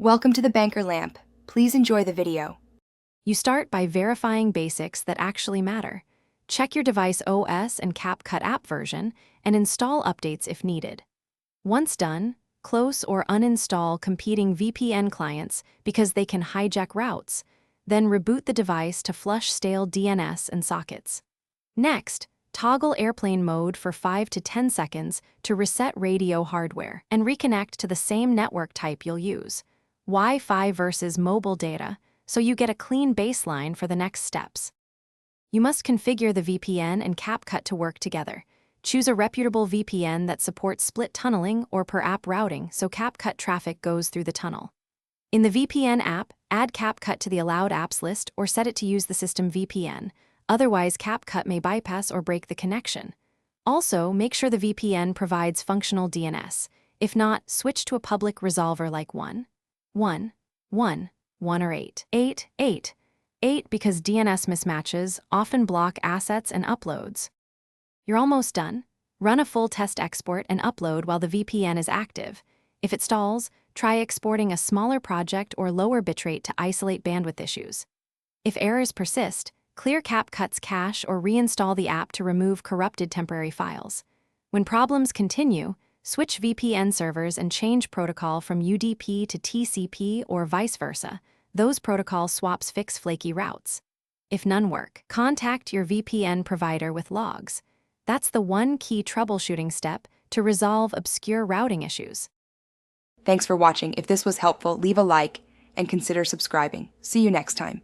Welcome to the Banker Lamp. Please enjoy the video. You start by verifying basics that actually matter. Check your device OS and Capcut app version and install updates if needed. Once done, close or uninstall competing VPN clients because they can hijack routes. Then reboot the device to flush stale DNS and sockets. Next, toggle airplane mode for 5 to 10 seconds to reset radio hardware and reconnect to the same network type you'll use, Wi-Fi versus mobile data, so you get a clean baseline for the next steps. You must configure the VPN and Capcut to work together. Choose a reputable VPN that supports split tunneling or per-app routing so Capcut traffic goes through the tunnel. In the VPN app, add Capcut to the allowed apps list or set it to use the system VPN. Otherwise, Capcut may bypass or break the connection. Also, make sure the VPN provides functional DNS. If not, switch to a public resolver like 1, 1, 1, 1 or 8. 8, 8. 8 because DNS mismatches often block assets and uploads. You're almost done. Run a full test export and upload while the VPN is active. If it stalls, try exporting a smaller project or lower bitrate to isolate bandwidth issues. If errors persist, clear Capcut's cache or reinstall the app to remove corrupted temporary files. When problems continue, switch VPN servers and change protocol from UDP to TCP or vice versa. Those protocol swaps fix flaky routes. If none work, contact your VPN provider with logs. That's the one key troubleshooting step to resolve obscure routing issues. Thanks for watching. If this was helpful, leave a like and consider subscribing. See you next time.